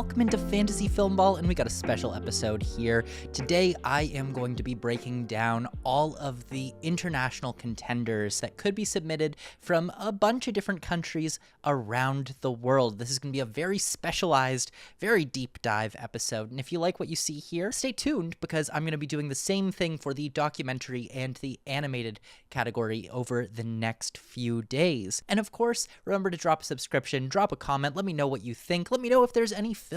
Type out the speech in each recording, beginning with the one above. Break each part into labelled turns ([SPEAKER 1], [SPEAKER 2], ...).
[SPEAKER 1] welcome into Fantasy Filmball, and we got a special episode here. Today, I am going to be breaking down all of the international contenders that could be submitted from a bunch of different countries around the world. This is going to be a very specialized, very deep dive episode, and if you like what you see here, stay tuned, because I'm going to be doing the same thing for the documentary and the animated category over the next few days. And of course, remember to drop a subscription, drop a comment, let me know what you think, let me know if there's any films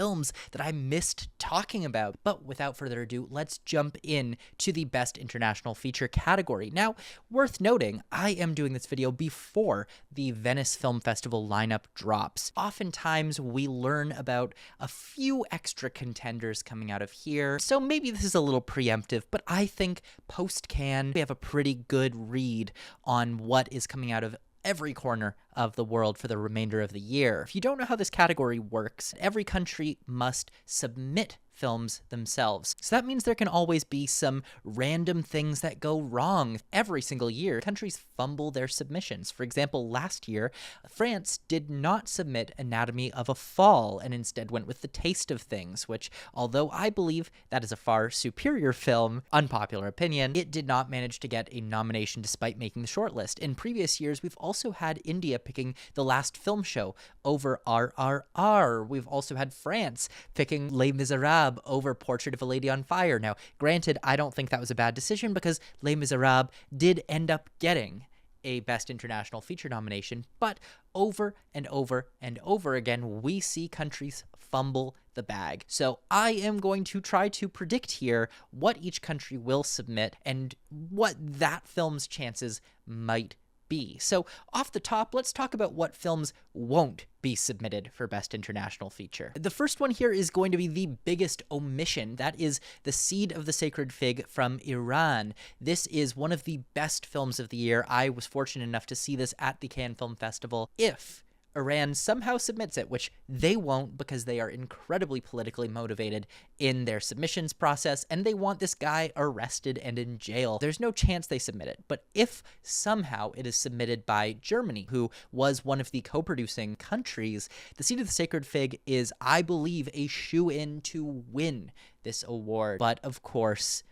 [SPEAKER 1] that I missed talking about. But without further ado, let's jump in to the Best International Feature category. Now, worth noting, I am doing this video before the Venice Film Festival lineup drops. Oftentimes, we learn about a few extra contenders coming out of here, so maybe this is a little preemptive, but I think post-Cannes, we have a pretty good read on what is coming out of every corner of the world for the remainder of the year. If you don't know how this category works, every country must submit films themselves. So that means there can always be some random things that go wrong every single year. Countries fumble their submissions. For example, last year, France did not submit Anatomy of a Fall and instead went with The Taste of Things, which, although I believe that is a far superior film, unpopular opinion, it did not manage to get a nomination despite making the shortlist. In previous years, we've also had India picking The Last Film Show over RRR. We've also had France picking Les Miserables over Portrait of a Lady on Fire. Now, granted, I don't think that was a bad decision because Les Miserables did end up getting a Best International Feature nomination, but over and over and over again, we see countries fumble the bag. So I am going to try to predict here what each country will submit and what that film's chances might be. So off the top, let's talk about what films won't be submitted for Best International Feature. The first one here is going to be the biggest omission. That is The Seed of the Sacred Fig from Iran. This is one of the best films of the year. I was fortunate enough to see this at the Cannes Film Festival. If Iran somehow submits it, which they won't because they are incredibly politically motivated in their submissions process and they want this guy arrested and in jail, there's no chance they submit it. But if somehow it is submitted by Germany, who was one of the co-producing countries, The Seed of the Sacred Fig is, I believe, a shoo-in to win this award. But of course,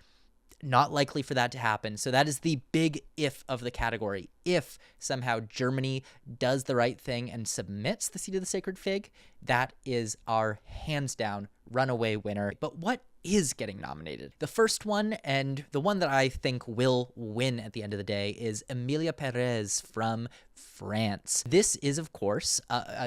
[SPEAKER 1] not likely for that to happen. So that is the big if of the category. If somehow Germany does the right thing and submits The Seed of the Sacred Fig, that is our hands down runaway winner. But what is getting nominated? The first one, and the one that I think will win at the end of the day, is Amelia Perez from France. This is, of course,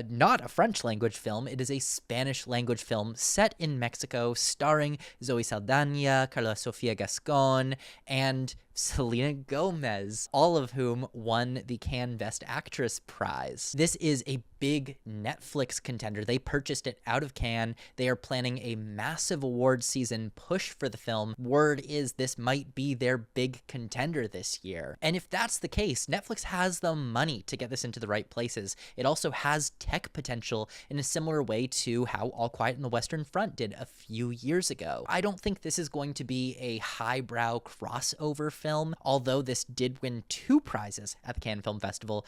[SPEAKER 1] not a French language film. It is a Spanish language film set in Mexico, starring Zoe Saldana, Carla Sofia Gascon, and Selena Gomez, all of whom won the Cannes Best Actress prize. This is a big Netflix contender. They purchased it out of Cannes. They are planning a massive award season push for the film. Word is this might be their big contender this year. And if that's the case, Netflix has the money to get this into the right places. It also has tech potential in a similar way to how All Quiet on the Western Front did a few years ago. I don't think this is going to be a highbrow crossover film, although this did win 2 prizes at the Cannes Film Festival.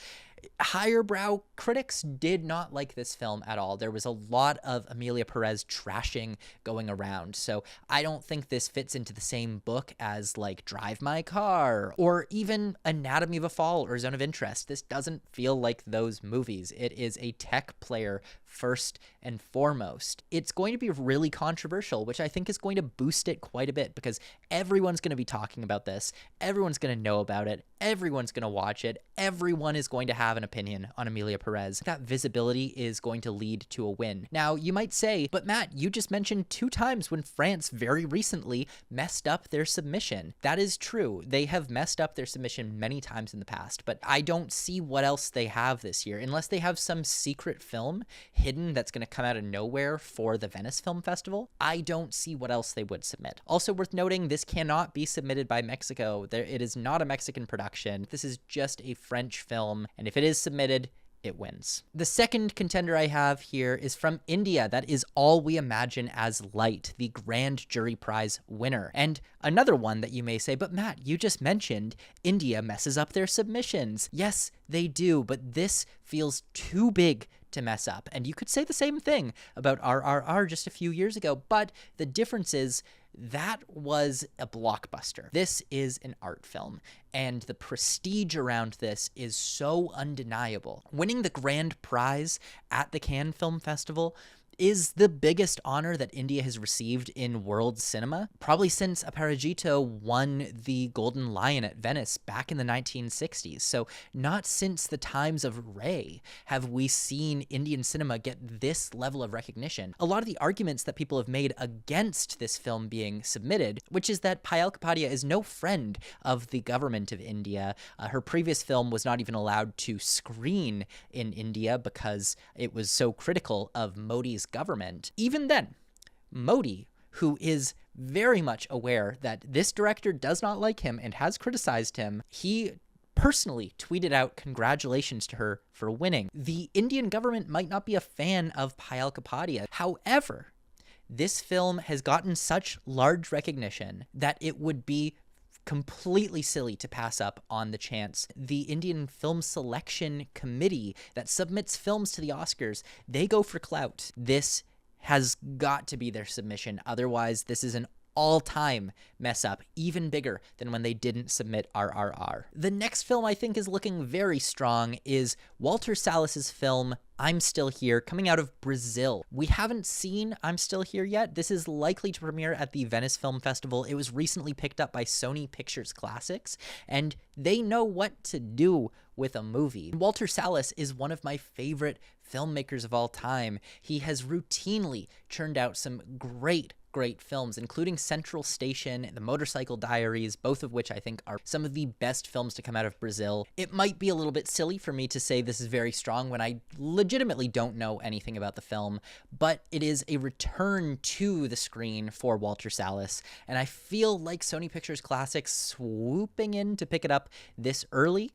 [SPEAKER 1] Higher brow critics did not like this film at all. There was a lot of Amelia Perez trashing going around, so I don't think this fits into the same book as like Drive My Car or even Anatomy of a Fall or Zone of Interest. This doesn't feel like those movies. It is a tech player first and foremost. It's going to be really controversial, which I think is going to boost it quite a bit because everyone's going to be talking about this. Everyone's going to know about it. Everyone's going to watch it. Everyone is going to have an opinion on Amelia Perez. That visibility is going to lead to a win. Now, you might say, but Matt, you just mentioned 2 times when France very recently messed up their submission. That is true. They have messed up their submission many times in the past, but I don't see what else they have this year, unless they have some secret film hidden that's going to come out of nowhere for the Venice Film Festival. I don't see what else they would submit. Also worth noting, this cannot be submitted by Mexico. It is not a Mexican production. This is just a French film, and if it is submitted, it wins. The second contender I have here is from India. That is All We Imagine as Light, the Grand Jury Prize winner. And another one that you may say, but Matt, you just mentioned India messes up their submissions. Yes, they do, but this feels too big to mess up. And you could say the same thing about RRR just a few years ago, but the difference is that was a blockbuster. This is an art film, and the prestige around this is so undeniable. Winning the grand prize at the Cannes Film Festival is the biggest honor that India has received in world cinema, probably since Aparajito won the Golden Lion at Venice back in the 1960s. So not since the times of Ray have we seen Indian cinema get this level of recognition. A lot of the arguments that people have made against this film being submitted, which is that Payal Kapadia is no friend of the government of India. Her previous film was not even allowed to screen in India because it was so critical of Modi's government. Even then, Modi, who is very much aware that this director does not like him and has criticized him, he personally tweeted out congratulations to her for winning. The Indian government might not be a fan of Payal Kapadia. However, this film has gotten such large recognition that it would be completely silly to pass up on the chance. The Indian Film Selection Committee that submits films to the Oscars, they go for clout. This has got to be their submission. Otherwise, this is an all-time mess up, even bigger than when they didn't submit RRR. The next film I think is looking very strong is Walter Sallis's film I'm Still Here, coming out of Brazil. We haven't seen I'm Still Here yet. This is likely to premiere at the Venice Film Festival. It was recently picked up by Sony Pictures Classics, and they know what to do with a movie. Walter Sallis is one of my favorite filmmakers of all time. He has routinely churned out some great films, including Central Station, The Motorcycle Diaries, both of which I think are some of the best films to come out of Brazil. It might be a little bit silly for me to say this is very strong when I legitimately don't know anything about the film, but it is a return to the screen for Walter Sallis, and I feel like Sony Pictures Classics swooping in to pick it up this early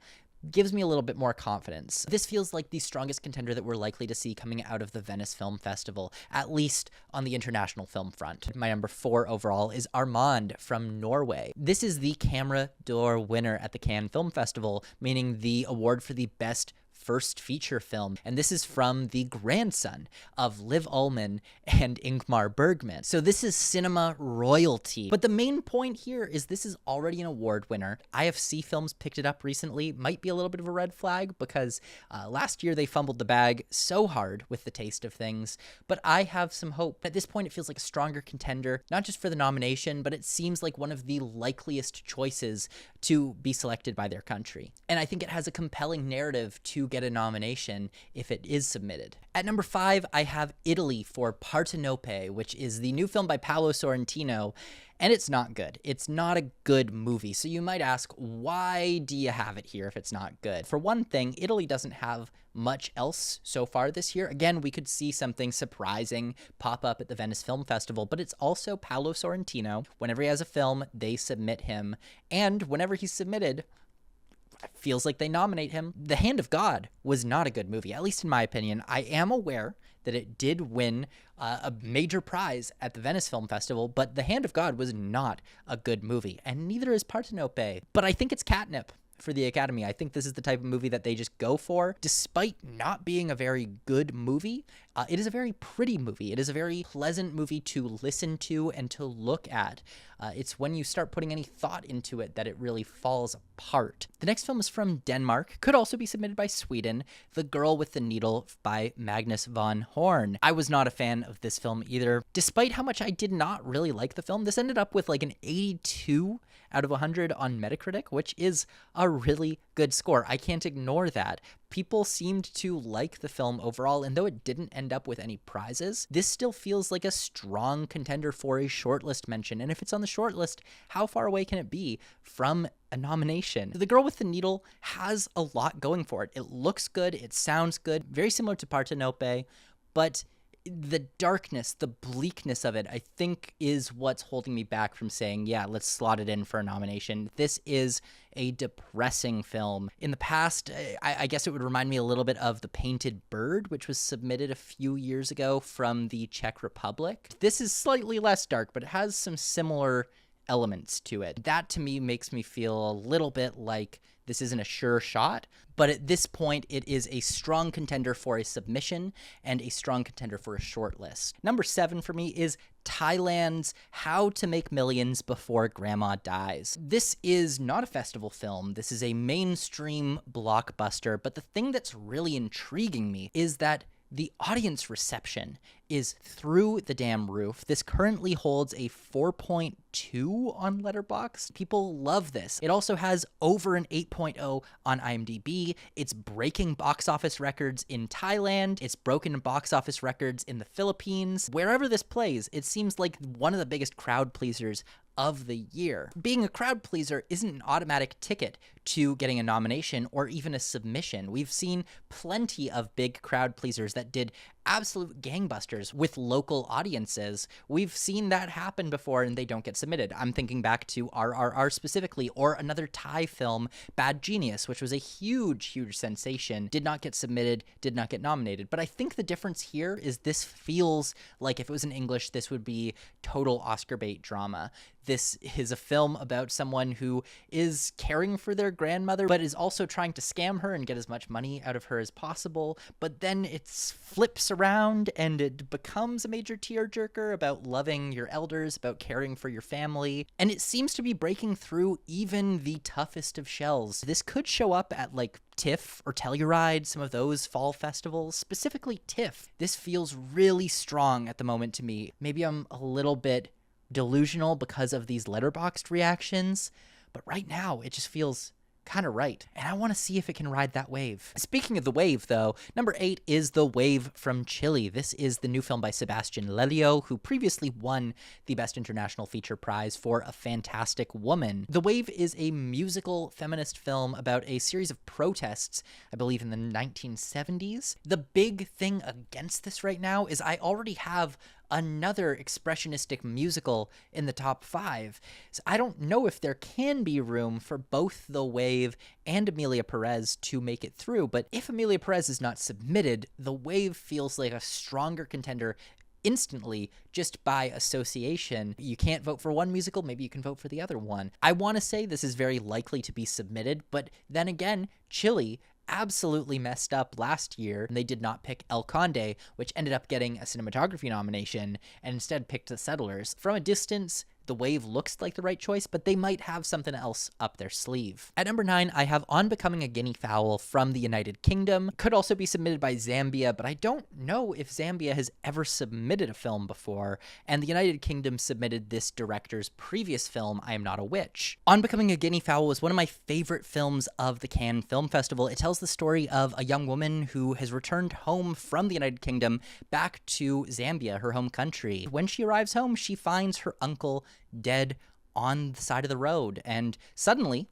[SPEAKER 1] gives me a little bit more confidence. This feels like the strongest contender that we're likely to see coming out of the Venice Film Festival, at least on the international film front. My number 4 overall is Armand from Norway. This is the Camera d'Or winner at the Cannes Film Festival, meaning the award for the best first feature film, and this is from the grandson of Liv Ullmann and Ingmar Bergman. So this is cinema royalty. But the main point here is this is already an award winner. IFC Films picked it up recently. Might be a little bit of a red flag because last year they fumbled the bag so hard with The Taste of Things, but I have some hope. At this point, it feels like a stronger contender, not just for the nomination, but it seems like one of the likeliest choices to be selected by their country. And I think it has a compelling narrative to get a nomination if it is submitted. At number 5, I have Italy for Partenope, which is the new film by Paolo Sorrentino, and it's not good. It's not a good movie. So you might ask, why do you have it here if it's not good? For one thing, Italy doesn't have much else so far this year. Again, we could see something surprising pop up at the Venice Film Festival, but it's also Paolo Sorrentino. Whenever he has a film, they submit him, and whenever he's submitted, it feels like they nominate him. The Hand of God was not a good movie, at least in my opinion. I am aware that it did win a major prize at the Venice Film Festival, but The Hand of God was not a good movie, and neither is Partenope. But I think it's catnip for the Academy. I think this is the type of movie that they just go for. Despite not being a very good movie, it is a very pretty movie. It is a very pleasant movie to listen to and to look at. It's when you start putting any thought into it that it really falls apart. The next film is from Denmark, could also be submitted by Sweden, The Girl with the Needle by Magnus von Horn. I was not a fan of this film either. Despite how much I did not really like the film, this ended up with like an 82 out of 100 on Metacritic, which is a really good score. I can't ignore that. People seemed to like the film overall, and though it didn't end up with any prizes, this still feels like a strong contender for a shortlist mention. And if it's on the shortlist, how far away can it be from a nomination? The Girl with the Needle has a lot going for it. It looks good, it sounds good, very similar to Partenope, but the darkness, the bleakness of it, I think is what's holding me back from saying, yeah, let's slot it in for a nomination. This is a depressing film. In the past, I guess it would remind me a little bit of The Painted Bird, which was submitted a few years ago from the Czech Republic. This is slightly less dark, but it has some similar elements to it. That to me makes me feel a little bit like this isn't a sure shot, but at this point it is a strong contender for a submission and a strong contender for a shortlist. Number 7 for me is Thailand's How to Make Millions Before Grandma Dies. This is not a festival film. This is a mainstream blockbuster, but the thing that's really intriguing me is that the audience reception is through the damn roof. This currently holds a 4.2 on Letterboxd. People love this. It also has over an 8.0 on IMDb. It's breaking box office records in Thailand. It's broken box office records in the Philippines. Wherever this plays, it seems like one of the biggest crowd pleasers of the year. Being a crowd pleaser isn't an automatic ticket to getting a nomination or even a submission. We've seen plenty of big crowd pleasers that did absolute gangbusters with local audiences. We've seen that happen before and they don't get submitted. I'm thinking back to RRR specifically, or another Thai film, Bad Genius, which was a huge sensation, did not get submitted, did not get nominated. But I think the difference here is this feels like if it was in English, this would be total Oscar bait drama. This is a film about someone who is caring for their grandmother, but is also trying to scam her and get as much money out of her as possible. But then it flips around and it becomes a major tearjerker about loving your elders, about caring for your family. And it seems to be breaking through even the toughest of shells. This could show up at like TIFF or Telluride, some of those fall festivals, specifically TIFF. This feels really strong at the moment to me. Maybe I'm a little bit delusional because of these Letterboxd reactions, but right now it just feels kind of right, and I want to see if it can ride that wave. Speaking of the wave, though, number 8 is The Wave from Chile. This is the new film by Sebastian Lelio, who previously won the Best International Feature Prize for A Fantastic Woman. The Wave is a musical feminist film about a series of protests, I believe in the 1970s. The big thing against this right now is I already have another expressionistic musical in the top 5. So I don't know if there can be room for both The Wave and Amelia Perez to make it through, but if Amelia Perez is not submitted, The Wave feels like a stronger contender instantly just by association. You can't vote for one musical, maybe you can vote for the other one. I want to say this is very likely to be submitted, but then again, Chile absolutely messed up last year, and they did not pick El Conde, which ended up getting a cinematography nomination, and instead picked The Settlers. From a distance, The Wave looks like the right choice, but they might have something else up their sleeve. At number 9, I have On Becoming a Guinea Fowl from the United Kingdom. Could also be submitted by Zambia, but I don't know if Zambia has ever submitted a film before, and the United Kingdom submitted this director's previous film, I Am Not a Witch. On Becoming a Guinea Fowl was one of my favorite films of the Cannes Film Festival. It tells the story of a young woman who has returned home from the United Kingdom back to Zambia, her home country. When she arrives home, she finds her uncle dead on the side of the road, and suddenly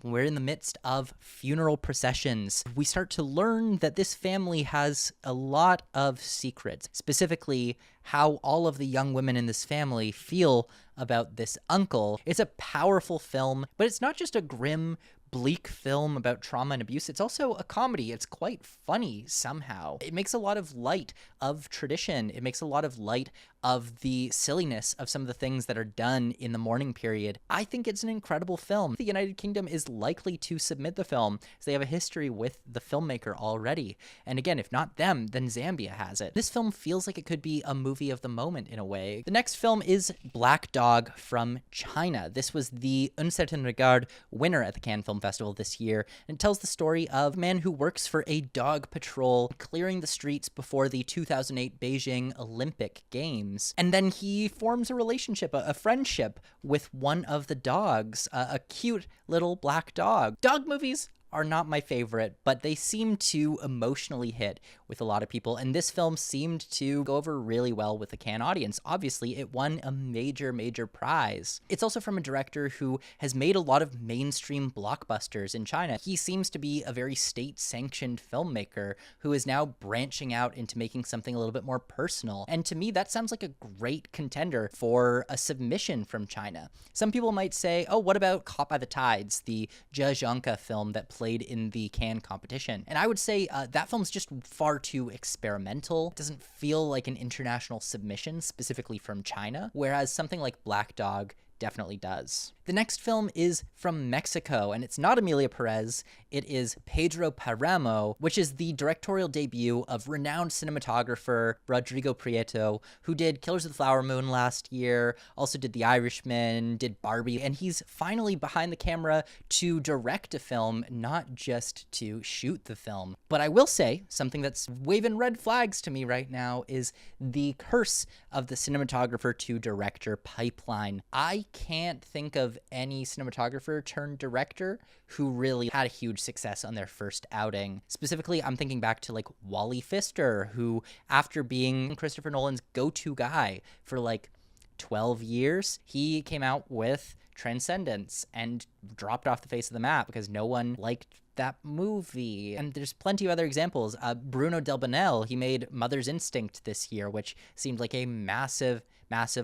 [SPEAKER 1] we're in the midst of funeral processions. We start to learn that this family has a lot of secrets, specifically how all of the young women in this family feel about this uncle. It's a powerful film, but it's not just a grim, bleak film about trauma and abuse. It's also a comedy. It's quite funny somehow. It makes a lot of light of tradition. It makes a lot of light of the silliness of some of the things that are done in the mourning period. I think it's an incredible film. The United Kingdom is likely to submit the film, as they have a history with the filmmaker already. And again, if not them, then Zambia has it. This film feels like it could be a movie of the moment in a way. The next film is Black Dog from China. This was the Un Certain Regard winner at the Cannes Film Festival this year, and it tells the story of a man who works for a dog patrol clearing the streets before the 2008 Beijing Olympic Games. And then he forms a relationship, a friendship with one of the dogs, a cute little black dog. Dog movies are not my favorite, but they seem to emotionally hit with a lot of people, and this film seemed to go over really well with the Cannes audience. Obviously, it won a major prize. It's also from a director who has made a lot of mainstream blockbusters in China. He seems to be a very state-sanctioned filmmaker who is now branching out into making something a little bit more personal. And to me, that sounds like a great contender for a submission from China. Some people might say, oh, what about Caught by the Tides, the Zhezhonka film that played in the Cannes competition? And I would say that film's just far too experimental. It doesn't feel like an international submission specifically from China, whereas something like Black Dog definitely does. The next film is from Mexico, and it's not Amelia Perez, it is Pedro Paramo, which is the directorial debut of renowned cinematographer Rodrigo Prieto, who did Killers of the Flower Moon last year, also did The Irishman, did Barbie, and he's finally behind the camera to direct a film, not just to shoot the film. But I will say, something that's waving red flags to me right now is the curse of the cinematographer to director pipeline. I can't think of any cinematographer turned director who really had a huge success on their first outing. Specifically, I'm thinking back to like Wally Pfister, who after being Christopher Nolan's go-to guy for like 12 years, he came out with Transcendence and dropped off the face of the map because no one liked that movie. And there's plenty of other examples. Bruno Delbonnel, he made Mother's Instinct this year, which seemed like a massive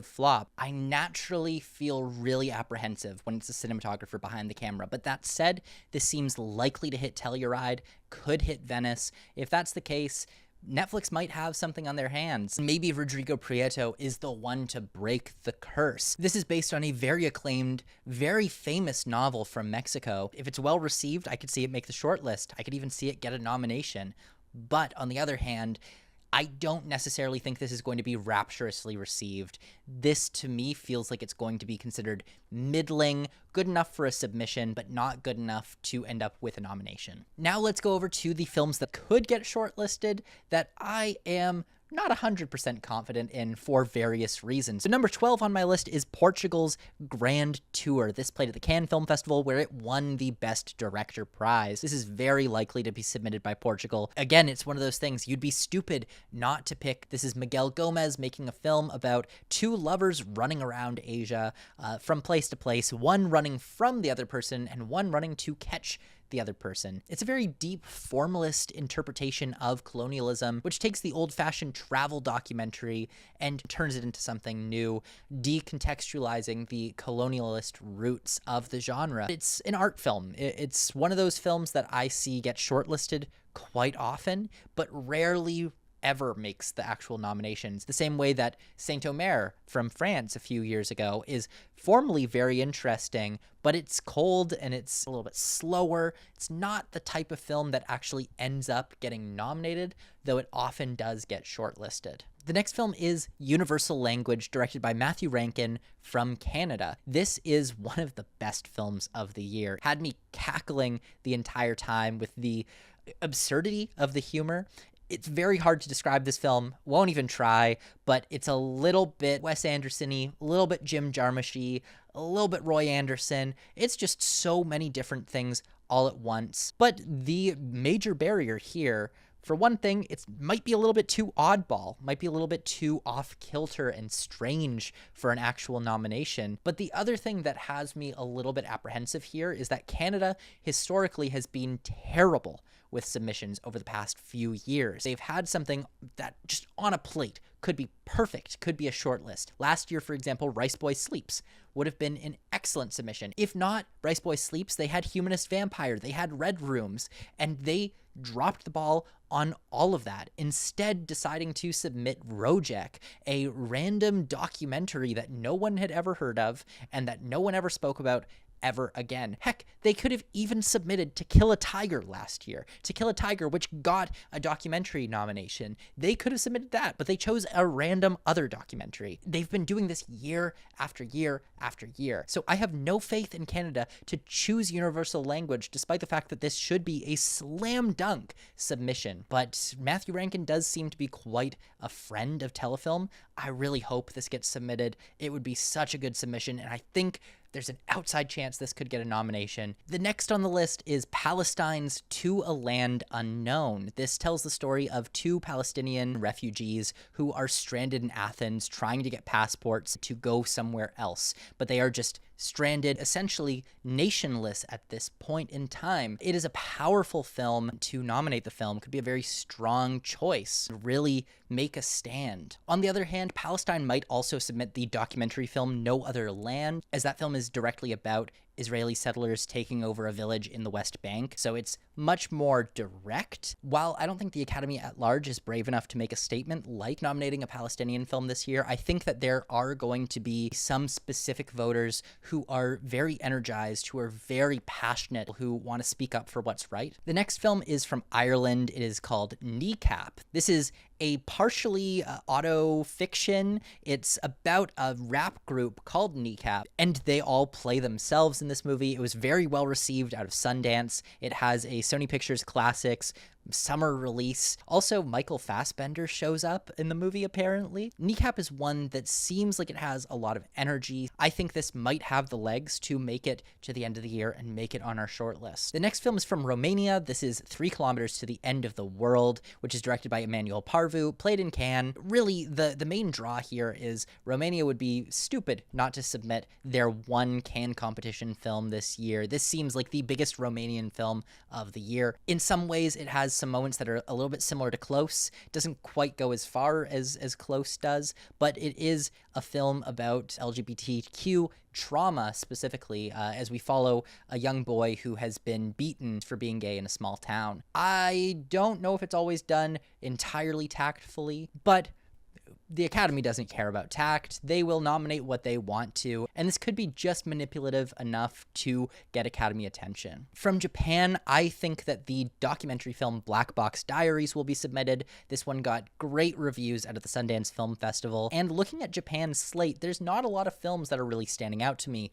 [SPEAKER 1] flop. I naturally feel really apprehensive when it's a cinematographer behind the camera. But that said, this seems likely to hit Telluride, could hit Venice. If that's the case, Netflix might have something on their hands. Maybe Rodrigo Prieto is the one to break the curse. This is based on a very acclaimed, very famous novel from Mexico. If it's well received, I could see it make the shortlist. I could even see it get a nomination. But on the other hand, I don't necessarily think this is going to be rapturously received. This, to me, feels like it's going to be considered middling, good enough for a submission, but not good enough to end up with a nomination. Now let's go over to the films that could get shortlisted that I am not 100% confident in for various reasons. So number 12 on my list is Portugal's Grand Tour. This played at the Cannes Film Festival where it won the Best Director prize. This is very likely to be submitted by Portugal. Again, it's one of those things you'd be stupid not to pick. This is Miguel Gomez making a film about two lovers running around Asia from place to place, one running from the other person and one running to catch the other person. It's a very deep formalist interpretation of colonialism, which takes the old-fashioned travel documentary and turns it into something new, decontextualizing the colonialist roots of the genre. It's an art film. It's one of those films that I see get shortlisted quite often, but rarely ever makes the actual nominations. The same way that Saint-Omer from France a few years ago is formally very interesting, but it's cold and it's a little bit slower. It's not the type of film that actually ends up getting nominated, though it often does get shortlisted. The next film is Universal Language, directed by Matthew Rankin from Canada. This is one of the best films of the year. Had me cackling the entire time with the absurdity of the humor. It's very hard to describe this film, won't even try, but it's a little bit Wes Anderson-y, a little bit Jim Jarmusch-y, a little bit Roy Anderson. It's just so many different things all at once. But the major barrier here, for one thing, it might be a little bit too oddball, might be a little bit too off-kilter and strange for an actual nomination. But the other thing that has me a little bit apprehensive here is that Canada historically has been terrible with submissions over the past few years. They've had something that just on a plate could be perfect, could be a short list. Last year, for example, Rice Boy Sleeps would have been an excellent submission. If not Rice Boy Sleeps, they had Humanist Vampire, they had Red Rooms, and they dropped the ball on all of that, instead deciding to submit Rojek, a random documentary that no one had ever heard of and that no one ever spoke about ever again. Heck, they could have even submitted To Kill a Tiger last year. To Kill a Tiger, which got a documentary nomination. They could have submitted that, but they chose a random other documentary. They've been doing this year after year after year. So I have no faith in Canada to choose Universal Language, despite the fact that this should be a slam dunk submission. But Matthew Rankin does seem to be quite a friend of Telefilm. I really hope this gets submitted. It would be such a good submission, and I think there's an outside chance this could get a nomination. The next on the list is Palestine's To a Land Unknown. This tells the story of two Palestinian refugees who are stranded in Athens trying to get passports to go somewhere else, but they are just stranded, essentially nationless at this point in time. It is a powerful film. To nominate the film could be a very strong choice, really make a stand. On the other hand, Palestine might also submit the documentary film No Other Land, as that film is directly about Israeli settlers taking over a village in the West Bank, so it's much more direct. While I don't think the Academy at large is brave enough to make a statement like nominating a Palestinian film this year, I think that there are going to be some specific voters who are very energized, who are very passionate, who want to speak up for what's right. The next film is from Ireland. It is called Kneecap. This is a partially auto fiction. It's about a rap group called Kneecap, and they all play themselves in this movie. It was very well received out of Sundance. It has a Sony Pictures Classics summer release. Also, Michael Fassbender shows up in the movie, apparently. Kneecap is one that seems like it has a lot of energy. I think this might have the legs to make it to the end of the year and make it on our short list. The next film is from Romania. This is 3 Kilometers to the End of the World, which is directed by Emmanuel Parvu, played in Cannes. Really, the main draw here is Romania would be stupid not to submit their one Cannes competition film this year. This seems like the biggest Romanian film of the year. In some ways, it has some moments that are a little bit similar to Close. It doesn't quite go as far as Close does, but it is a film about LGBTQ trauma specifically, as we follow a young boy who has been beaten for being gay in a small town. I don't know if it's always done entirely tactfully, but the Academy doesn't care about tact. They will nominate what they want to, and this could be just manipulative enough to get Academy attention. From Japan, I think that the documentary film Black Box Diaries will be submitted. This one got great reviews out of the Sundance Film Festival, and looking at Japan's slate, there's not a lot of films that are really standing out to me.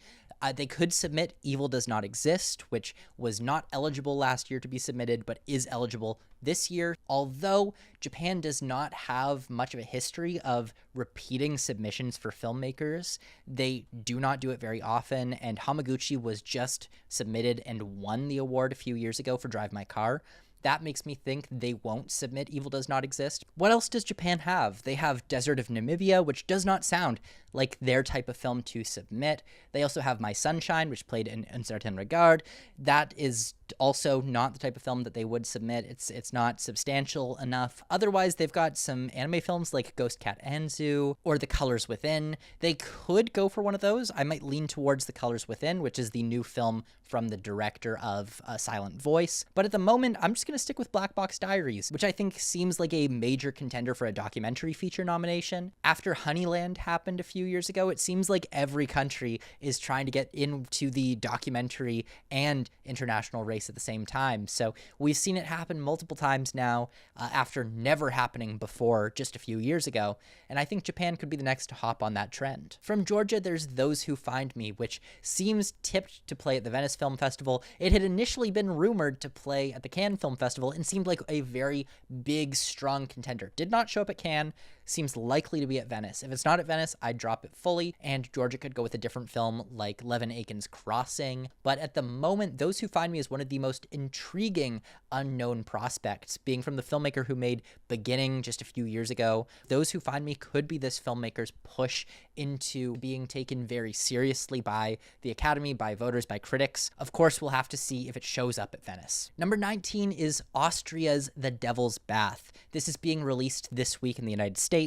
[SPEAKER 1] They could submit Evil Does Not Exist, which was not eligible last year to be submitted, but is eligible this year. Although Japan does not have much of a history of repeating submissions for filmmakers, they do not do it very often, and Hamaguchi was just submitted and won the award a few years ago for Drive My Car. That makes me think they won't submit Evil Does Not Exist. What else does Japan have? They have Desert of Namibia, which does not sound like their type of film to submit. They also have My Sunshine, which played in Un Certain Regard. That is also not the type of film that they would submit. It's not substantial enough. Otherwise, they've got some anime films like Ghost Cat Anzu or The Colors Within. They could go for one of those. I might lean towards The Colors Within, which is the new film from the director of Silent Voice. But at the moment, I'm just going to stick with Black Box Diaries, which I think seems like a major contender for a documentary feature nomination. After Honeyland happened a few years ago, it seems like every country is trying to get into the documentary and international race at the same time. So we've seen it happen multiple times now, after never happening before just a few years ago. And I think Japan could be the next to hop on that trend. From Georgia, there's Those Who Find Me, which seems tipped to play at the Venice Film Festival. It had initially been rumored to play at the Cannes Film Festival and seemed like a very big, strong contender. Did not show up at Cannes. Seems likely to be at Venice. If it's not at Venice, I'd drop it fully, and Georgia could go with a different film like Levin Aiken's Crossing. But at the moment, Those Who Find Me is one of the most intriguing unknown prospects, being from the filmmaker who made Beginning just a few years ago. Those Who Find Me could be this filmmaker's push into being taken very seriously by the Academy, by voters, by critics. Of course, we'll have to see if it shows up at Venice. Number 19 is Austria's The Devil's Bath. This is being released this week in the United States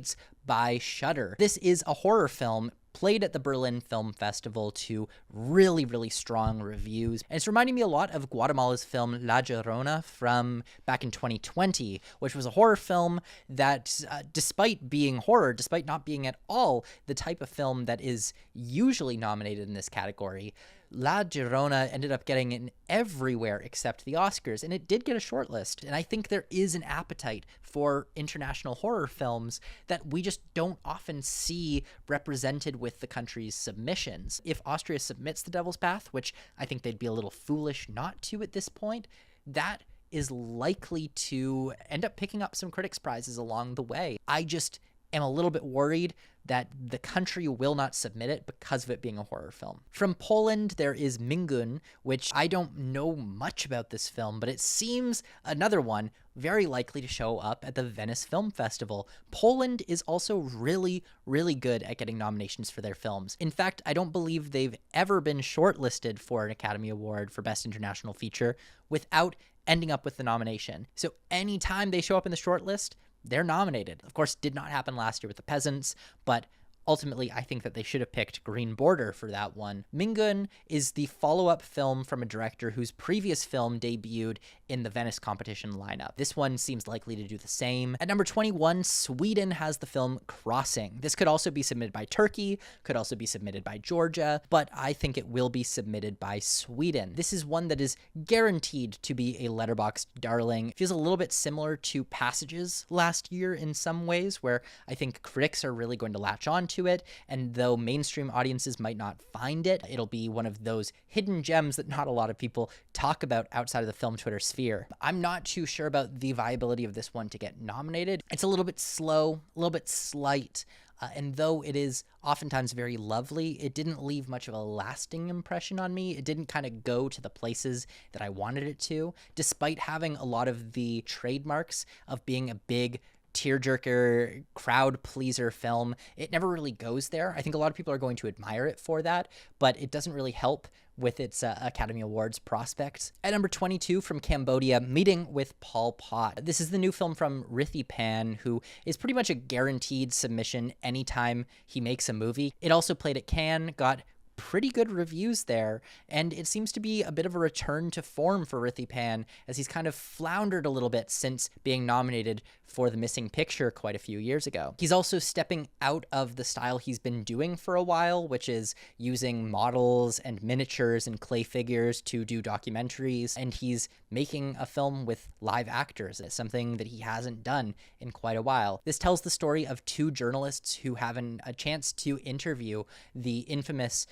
[SPEAKER 1] by Shudder. This is a horror film played at the Berlin Film Festival to really, really strong reviews. And it's reminding me a lot of Guatemala's film La Llorona from back in 2020, which was a horror film that, despite being horror, despite not being at all the type of film that is usually nominated in this category, La Llorona ended up getting in everywhere except the Oscars, and it did get a shortlist. And I think there is an appetite for international horror films that we just don't often see represented with the country's submissions. If Austria submits The Devil's Bath, which I think they'd be a little foolish not to at this point, that is likely to end up picking up some critics' prizes along the way. I just am a little bit worried that the country will not submit it because of it being a horror film. From Poland, there is Mingun, which I don't know much about this film, but it seems another one very likely to show up at the Venice Film Festival. Poland is also really, really good at getting nominations for their films. In fact, I don't believe they've ever been shortlisted for an Academy Award for Best International Feature without ending up with the nomination. So anytime they show up in the shortlist, they're nominated. Of course, did not happen last year with The Peasants, but ultimately, I think that they should have picked Green Border for that one. Mingun is the follow-up film from a director whose previous film debuted in the Venice competition lineup. This one seems likely to do the same. At number 21, Sweden has the film Crossing. This could also be submitted by Turkey, could also be submitted by Georgia, but I think it will be submitted by Sweden. This is one that is guaranteed to be a Letterboxd darling. It feels a little bit similar to Passages last year in some ways, where I think critics are really going to latch on to it, and though mainstream audiences might not find it, it'll be one of those hidden gems that not a lot of people talk about outside of the film Twitter sphere. I'm not too sure about the viability of this one to get nominated. It's a little bit slow, a little bit slight, and though it is oftentimes very lovely, it didn't leave much of a lasting impression on me. It didn't kind of go to the places that I wanted it to, despite having a lot of the trademarks of being a big tearjerker, crowd pleaser film. It never really goes there. I think a lot of people are going to admire it for that, but it doesn't really help with its Academy Awards prospects. At number 22 from Cambodia, Meeting with Pol Pot. This is the new film from Rithi Pan, who is pretty much a guaranteed submission anytime he makes a movie. It also played at Cannes, got pretty good reviews there, and it seems to be a bit of a return to form for Rithi Pan, as he's kind of floundered a little bit since being nominated for The Missing Picture quite a few years ago. He's also stepping out of the style he's been doing for a while, which is using models and miniatures and clay figures to do documentaries, and he's making a film with live actors. It's something that he hasn't done in quite a while. This tells the story of two journalists who have a chance to interview the infamous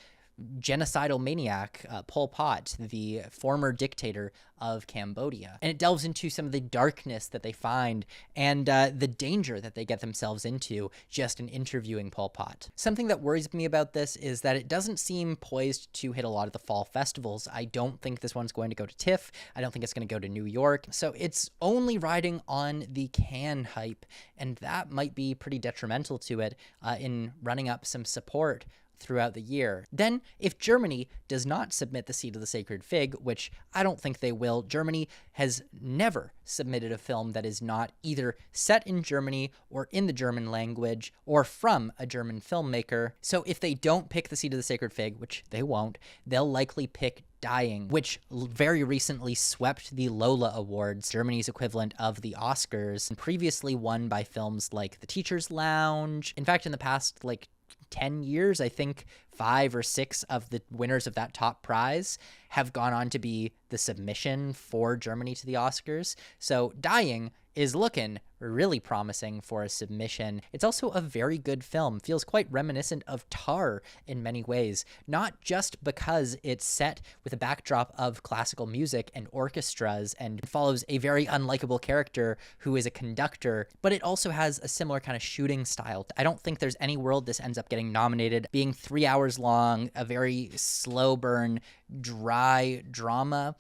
[SPEAKER 1] genocidal maniac, Pol Pot, the former dictator of Cambodia. And it delves into some of the darkness that they find and the danger that they get themselves into just in interviewing Pol Pot. Something that worries me about this is that it doesn't seem poised to hit a lot of the fall festivals. I don't think this one's going to go to TIFF. I don't think it's going to go to New York. So it's only riding on the Cannes hype, and that might be pretty detrimental to it in running up some support throughout the year. Then, if Germany does not submit The Seed of the Sacred Fig, which I don't think they will, Germany has never submitted a film that is not either set in Germany or in the German language or from a German filmmaker. So if they don't pick The Seed of the Sacred Fig, which they won't, they'll likely pick Dying, which very recently swept the Lola Awards, Germany's equivalent of the Oscars, and previously won by films like The Teacher's Lounge. In fact, in the past, 10 years, I think 5 or 6 of the winners of that top prize have gone on to be the submission for Germany to the Oscars. So Dying is looking really promising for a submission. It's also a very good film. Feels quite reminiscent of Tar in many ways, not just because it's set with a backdrop of classical music and orchestras and follows a very unlikable character who is a conductor, but it also has a similar kind of shooting style. I don't think there's any world this ends up getting nominated. Being 3 hours long, a very slow burn, dry drama,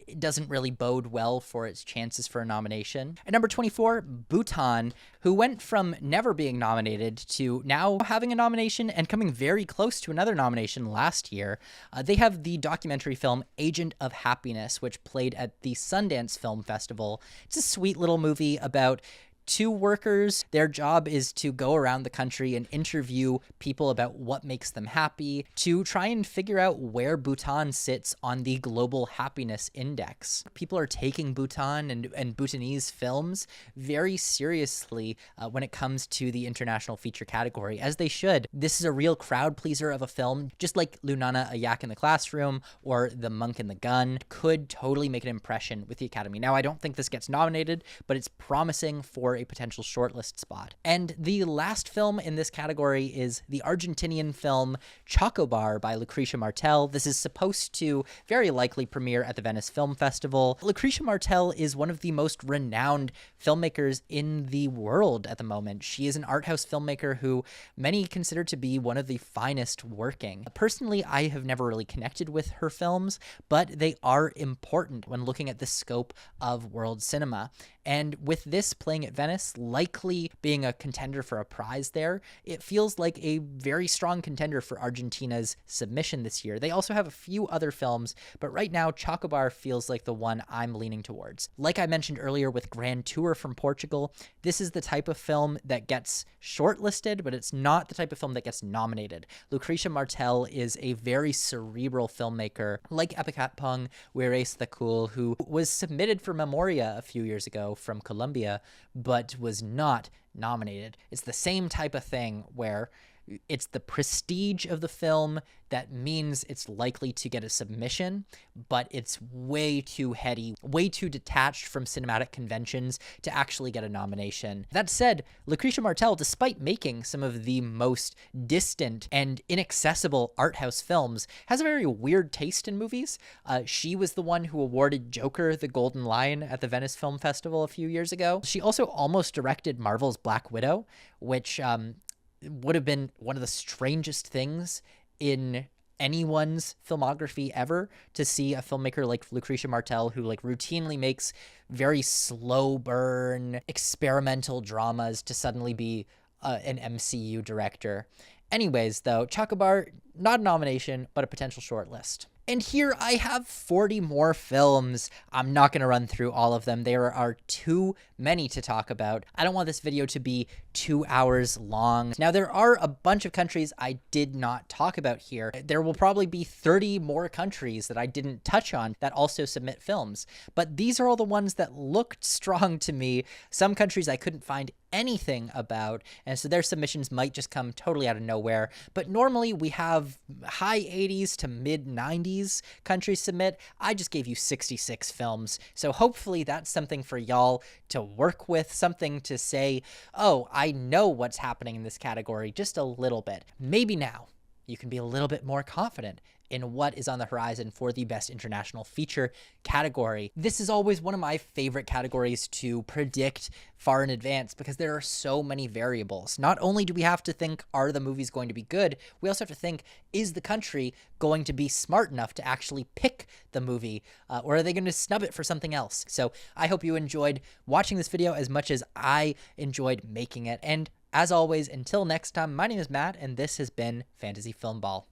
[SPEAKER 1] it doesn't really bode well for its chances for a nomination. At number 24, Bhutan, who went from never being nominated to now having a nomination and coming very close to another nomination last year. They have the documentary film Agent of Happiness, which played at the Sundance Film Festival. It's a sweet little movie about two workers. Their job is to go around the country and interview people about what makes them happy, to try and figure out where Bhutan sits on the global happiness index. People are taking Bhutan and Bhutanese films very seriously when it comes to the international feature category, as they should. This is a real crowd pleaser of a film, just like Lunana, A Yak in the Classroom, or The Monk and the Gun. Could totally make an impression with the Academy. Now, I don't think this gets nominated, but it's promising for a potential shortlist spot. And the last film in this category is the Argentinian film Chocobar by Lucrecia Martel. This is supposed to very likely premiere at the Venice Film Festival. Lucrecia Martel is one of the most renowned filmmakers in the world at the moment. She is an art house filmmaker who many consider to be one of the finest working. Personally, I have never really connected with her films, but they are important when looking at the scope of world cinema. And with this playing at Venice, likely being a contender for a prize there, it feels like a very strong contender for Argentina's submission this year. They also have a few other films, but right now, Chocobar feels like the one I'm leaning towards. Like I mentioned earlier with Grand Tour from Portugal, this is the type of film that gets shortlisted, but it's not the type of film that gets nominated. Lucrecia Martel is a very cerebral filmmaker, like Epicatpong Weres the Cool, who was submitted for Memoria a few years ago from Colombia, but was not nominated. It's the same type of thing where it's the prestige of the film that means it's likely to get a submission, but it's way too heady, way too detached from cinematic conventions to actually get a nomination. That said, Lucrecia Martel, despite making some of the most distant and inaccessible art house films, has a very weird taste in movies. She was the one who awarded Joker the Golden Lion at the Venice Film Festival a few years ago. She also almost directed Marvel's Black Widow, which would have been one of the strangest things in anyone's filmography ever, to see a filmmaker like Lucrecia Martel, who like routinely makes very slow burn experimental dramas, to suddenly be an MCU director. Anyways, though, Chocobar, not a nomination, but a potential shortlist. And here I have 40 more films. I'm not going to run through all of them. There are too many to talk about. I don't want this video to be 2 hours long. Now, there are a bunch of countries I did not talk about here. There will probably be 30 more countries that I didn't touch on that also submit films. But these are all the ones that looked strong to me. Some countries I couldn't find anything about, and so their submissions might just come totally out of nowhere. But normally we have high 80s to mid 90s countries submit. I just gave you 66 films, so hopefully that's something for y'all to work with, something to say, oh, I know what's happening in this category just a little bit. Maybe now you can be a little bit more confident in what is on the horizon for the Best International Feature category. This is always one of my favorite categories to predict far in advance because there are so many variables. Not only do we have to think, are the movies going to be good? We also have to think, is the country going to be smart enough to actually pick the movie, or are they going to snub it for something else? So I hope you enjoyed watching this video as much as I enjoyed making it. And as always, until next time, my name is Matt, and this has been Fantasy Filmball.